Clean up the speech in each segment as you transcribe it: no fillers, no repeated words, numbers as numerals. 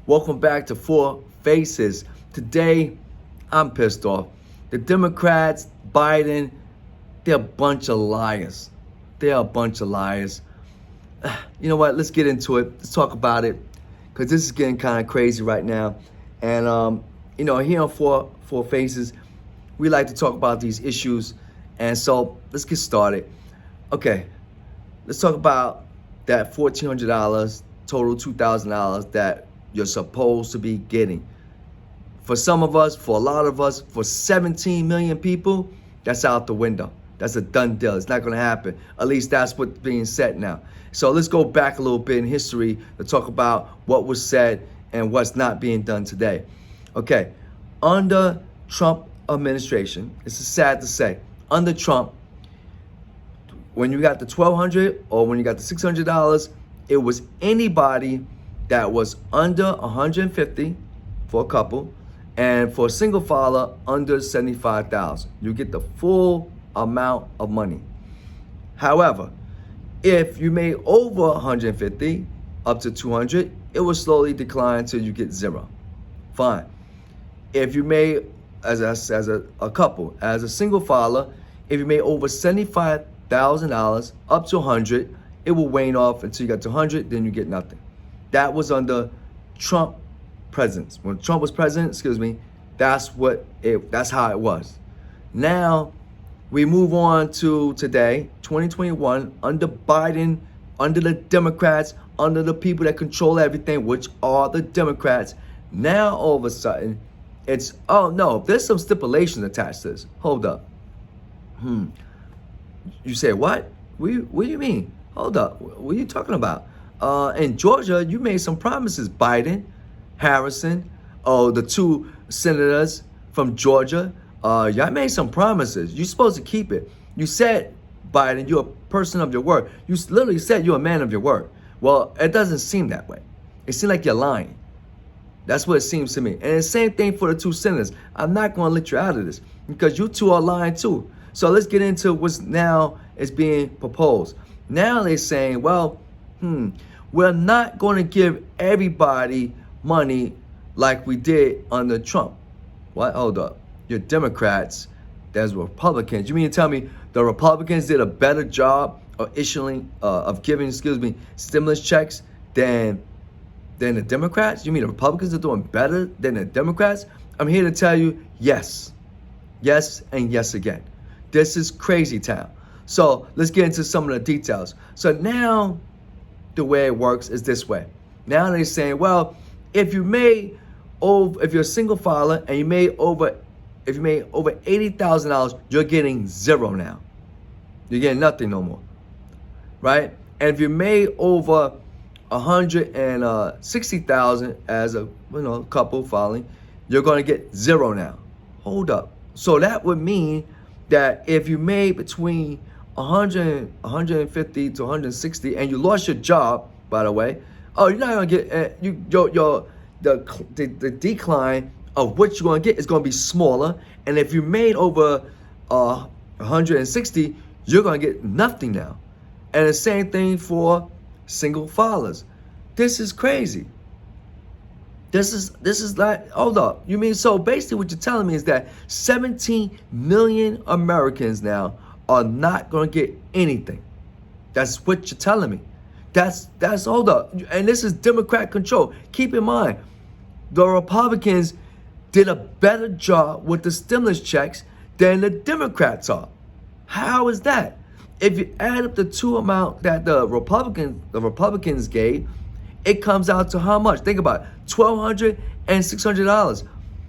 Welcome back to Four Faces. Today, I'm pissed off. The Democrats, Biden, they're a bunch of liars. They're a bunch of liars. You know what? Let's get into it. Let's talk about it, because this is getting kind of crazy right now. And, here on Four Faces, we like to talk about these issues. And so let's get started. Okay, let's talk about that $1,400, total $2,000 that you're supposed to be getting. For some of us, for a lot of us, for 17 million people, that's out the window. That's a done deal. It's not going to happen. At least that's what's being said now. So let's go back a little bit in history to talk about what was said and what's not being done today. Okay, under Trump administration, this is sad to say, under Trump, when you got the $1,200 or when you got the $600, it was anybody that was under 150 for a couple, and for a single filer under 75,000. You get the full amount of money. However, if you made over 150 up to 200, it will slowly decline until you get zero. Fine. If you made as a couple, as a single filer, if you made over $75,000 up to 100, it will wane off until you get to 100, then you get nothing. That was under Trump presidents. When Trump was president, that's how it was. Now we move on to today, 2021, under Biden, under the Democrats, under the people that control everything, which are the Democrats. Now all of a sudden, it's, oh no, there's some stipulations attached to this. Hold up. You say, what? What do you mean? Hold up. What are you talking about? In Georgia, you made some promises, Biden, Harrison, the two senators from Georgia. Y'all made some promises. You're supposed to keep it. You said, Biden, you're a person of your word. You literally said you're a man of your word. Well, it doesn't seem that way. It seems like you're lying. That's what it seems to me. And the same thing for the two senators. I'm not going to let you out of this because you two are lying too. So let's get into what's now is being proposed. Now they're saying, well, we're not going to give everybody money like we did under Trump. What? Hold up. You're Democrats. There's Republicans. You mean to tell me the Republicans did a better job of giving stimulus checks than the Democrats? You mean the Republicans are doing better than the Democrats? I'm here to tell you, yes. Yes and yes again. This is crazy town. So let's get into some of the details. So now the way it works is this way. Now they're saying, well, if you're a single filer and if you made over $80,000, you're getting zero now. You're getting nothing no more, right? And if you made over 160,000 as a couple filing, you're going to get zero now. Hold up. So that would mean that if you made between 150 to 160 and you lost your job, by the way, you're not going to get the decline of what you're going to get is going to be smaller. And if you made over 160, you're going to get nothing now. And the same thing for single filers. This is crazy. This is like, hold up. You mean, so basically what you're telling me is that 17 million Americans now are not going to get anything. That's what you're telling me. That's hold up. And this is Democrat control. Keep in mind, the Republicans did a better job with the stimulus checks than the Democrats are. How is that? If you add up the two amount that the Republicans gave, it comes out to how much? Think about it. $1,200 and $600.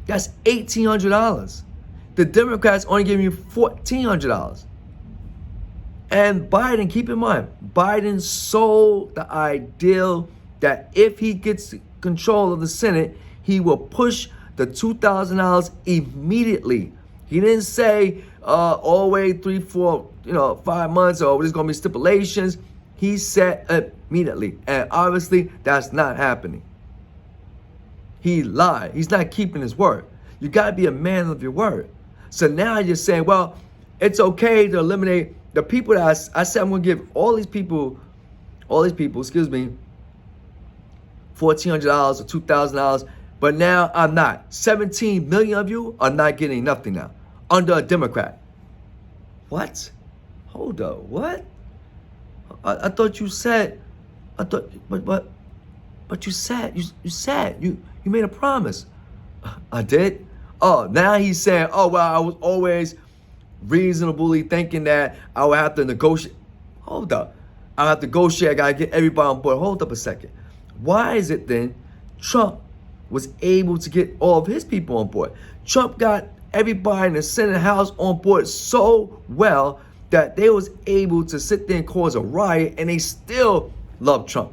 That's $1,800. The Democrats only giving you $1,400. And Biden, keep in mind, Biden sold the ideal that if he gets control of the Senate, he will push the $2,000 immediately. He didn't say all the way 3, 4, 5 months, or there's going to be stipulations. He said immediately. And obviously, that's not happening. He lied. He's not keeping his word. You got to be a man of your word. So now you're saying, well, it's okay to eliminate the people that I said I'm going to give all these people, $1,400 or $2,000, but now I'm not. 17 million of you are not getting nothing now under a Democrat. What? Hold up. What? I thought you said. I thought, but you said you made a promise. I did. Oh, now he's saying, oh well, I was always reasonably thinking that I would have to negotiate. Hold up. I have to negotiate. I gotta get everybody on board. Hold up a second. Why is it then Trump was able to get all of his people on board? Trump got everybody in the Senate House on board so well that they was able to sit there and cause a riot, and they still love Trump.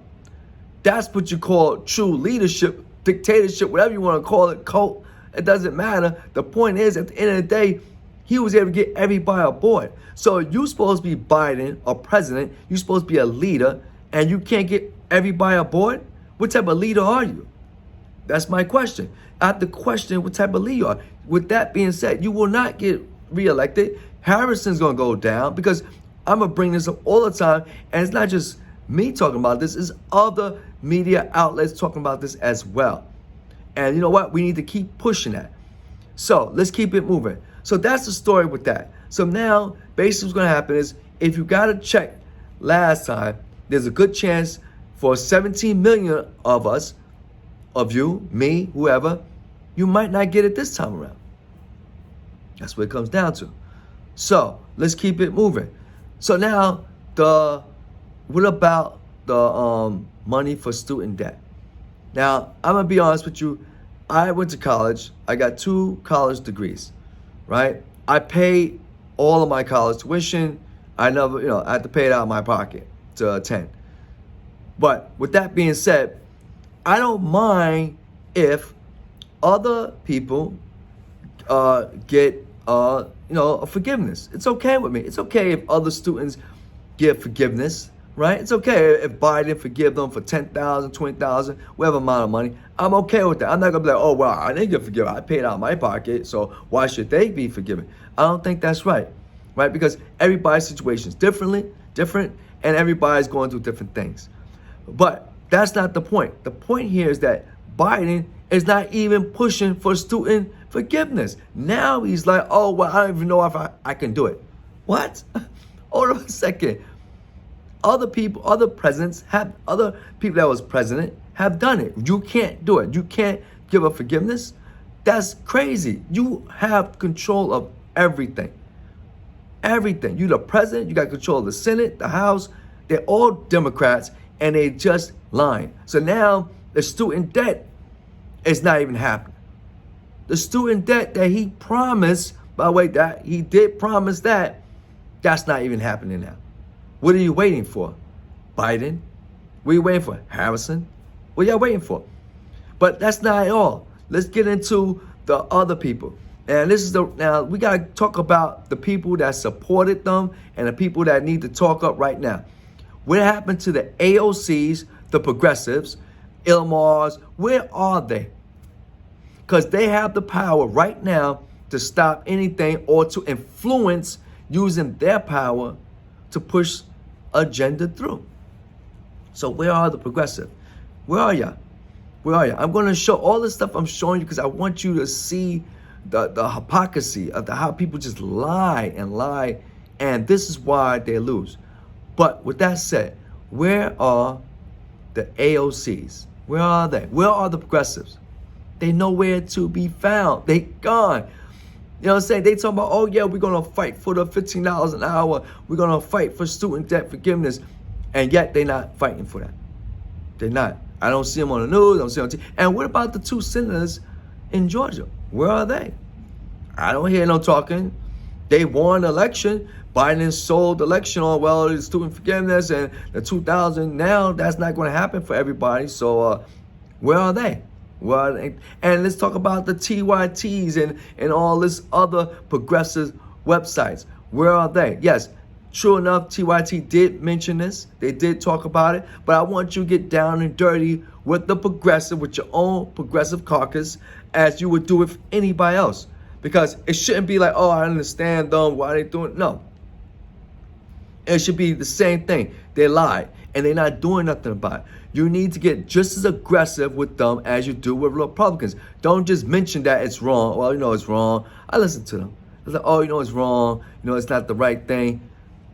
That's what you call true leadership, dictatorship, whatever you want to call it, cult. It doesn't matter. The point is, at the end of the day, he was able to get everybody on board. So you're supposed to be Biden, a president. You're supposed to be a leader, and you can't get everybody on board? What type of leader are you? That's my question. I have to question what type of leader you are. With that being said, you will not get reelected. Harrison's going to go down, because I'm going to bring this up all the time, and it's not just me talking about this, it's other media outlets talking about this as well. And you know what? We need to keep pushing that. So let's keep it moving. So that's the story with that. So now, basically what's going to happen is, if you got a check last time, there's a good chance for 17 million of us, of you, me, whoever, you might not get it this time around. That's what it comes down to. So let's keep it moving. So now, what about the money for student debt? Now, I'm going to be honest with you. I went to college. I got 2 college degrees, right? I paid all of my college tuition. I never, I had to pay it out of my pocket to attend. But with that being said, I don't mind if other people get, a forgiveness. It's okay with me. It's okay if other students get forgiveness. Right? It's okay if Biden forgive them for $10,000, $20,000, whatever amount of money. I'm okay with that. I'm not going to be like, oh, well, I didn't get forgiven. I paid out of my pocket, so why should they be forgiven? I don't think that's right. Right? Because everybody's situation is different, and everybody's going through different things. But that's not the point. The point here is that Biden is not even pushing for student forgiveness. Now he's like, oh, well, I don't even know if I can do it. What? Hold on a second. Other people that was president have done it. You can't do it. You can't give a forgiveness. That's crazy. You have control of everything. Everything. You're the president. You got control of the Senate, the House. They're all Democrats, and they just lying. So now the student debt is not even happening. The student debt that he promised, by the way, that he did promise that's not even happening now. What are you waiting for? Biden? What are you waiting for? Harrison? What are y'all waiting for? But that's not all. Let's get into the other people. And now we got to talk about the people that supported them and the people that need to talk up right now. What happened to the AOCs, the progressives, Ilmars? Where are they? Because they have the power right now to stop anything or to influence using their power to push agenda through. So where are the progressive? Where are y'all? Where are y'all? I'm going to show all the stuff I'm showing you because I want you to see the hypocrisy of how people just lie, and this is why they lose. But with that said, where are the AOCs? Where are they? Where are the progressives? They nowhere to be found. They gone. You know what I'm saying? They talking about, oh yeah, we're going to fight for the $15 an hour. We're going to fight for student debt forgiveness. And yet they're not fighting for that. They're not. I don't see them on the news. I don't see them on TV. And what about the 2 senators in Georgia? Where are they? I don't hear no talking. They won the election. Biden sold the election on, well, the student forgiveness and the 2,000. Now that's not going to happen for everybody. So where are they? Well, and let's talk about the TYTs and all this other progressive websites. Where are they? Yes, true enough, TYT did mention this. They did talk about it. But I want you to get down and dirty with the progressive, with your own progressive caucus, as you would do with anybody else. Because it shouldn't be like, oh, I understand them. Why are they doing it? No. It should be the same thing. They lied. and they're not doing nothing about it. You need to get just as aggressive with them as you do with Republicans. Don't just mention that it's wrong. Well, you know it's wrong. I listen to them. It's like, oh, you know it's wrong. You know it's not the right thing.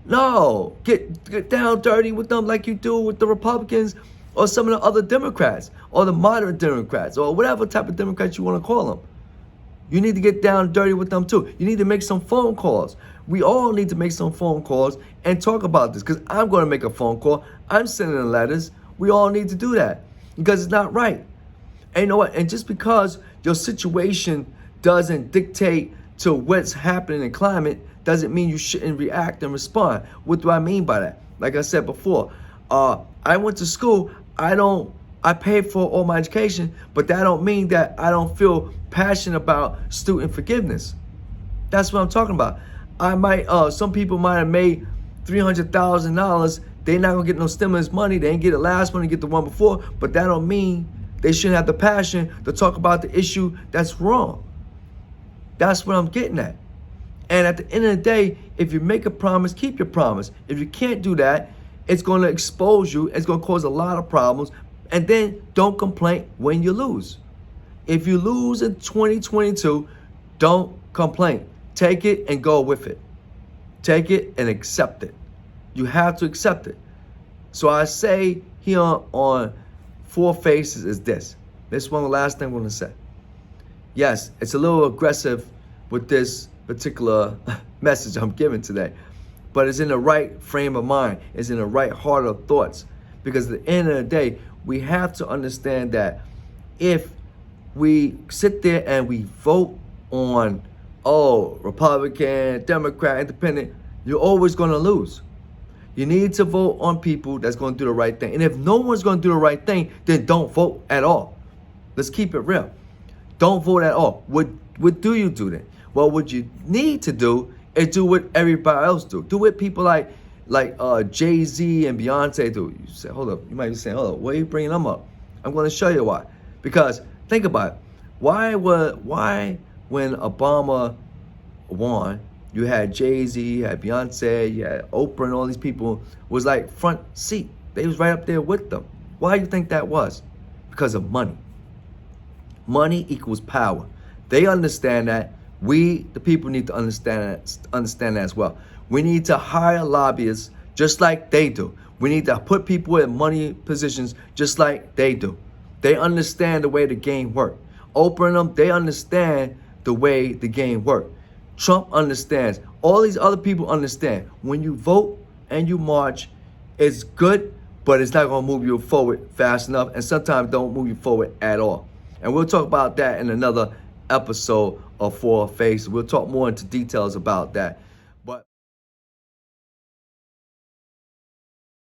No, get down dirty with them like you do with the Republicans or some of the other Democrats or the moderate Democrats or whatever type of Democrats you want to call them. You need to get down dirty with them too. You need to make some phone calls. We all need to make some phone calls and talk about this, because I'm going to make a phone call. I'm sending letters. We all need to do that because it's not right. And you know what? And just because your situation doesn't dictate to what's happening in climate doesn't mean you shouldn't react and respond. What do I mean by that? Like I said before, I went to school. I paid for all my education, but that don't mean that I don't feel passionate about student forgiveness. That's what I'm talking about. I might, some people might have made $300,000. They're not gonna get no stimulus money. They ain't get the last one, they get the one before. But that don't mean they shouldn't have the passion to talk about the issue that's wrong. That's what I'm getting at. And at the end of the day, if you make a promise, keep your promise. If you can't do that, it's going to expose you. It's going to cause a lot of problems. And then don't complain when you lose. If you lose in 2022, don't complain. Take it and go with it. Take it and accept it. You have to accept it. So I say here on Four Faces is this. This is one of the last thing I'm going to say. Yes, it's a little aggressive with this particular message I'm giving today, but it's in the right frame of mind. It's in the right heart of thoughts, because at the end of the day, we have to understand that if we sit there and we vote on, Republican, Democrat, Independent, you're always going to lose. You need to vote on people that's going to do the right thing. And if no one's going to do the right thing, then don't vote at all. Let's keep it real. Don't vote at all. What do you do then? Well, what you need to do is do what everybody else do. Do what people like Jay-Z and Beyonce do. You say, hold up. You might be saying, hold up, why are you bringing them up? I'm going to show you why. Because think about it. Why when Obama won, you had Jay-Z, you had Beyonce, you had Oprah, and all these people was like front seat. They was right up there with them. Why do you think that was? Because of money. Money equals power. They understand that. We, the people, need to understand that as well. We need to hire lobbyists just like they do. We need to put people in money positions just like they do. They understand the way the game works. Oprah and them, they understand the way the game works. Trump understands. All these other people understand. When you vote and you march, it's good, but it's not going to move you forward fast enough, and sometimes don't move you forward at all. And we'll talk about that in another episode of Four Faces. We'll talk more into details about that.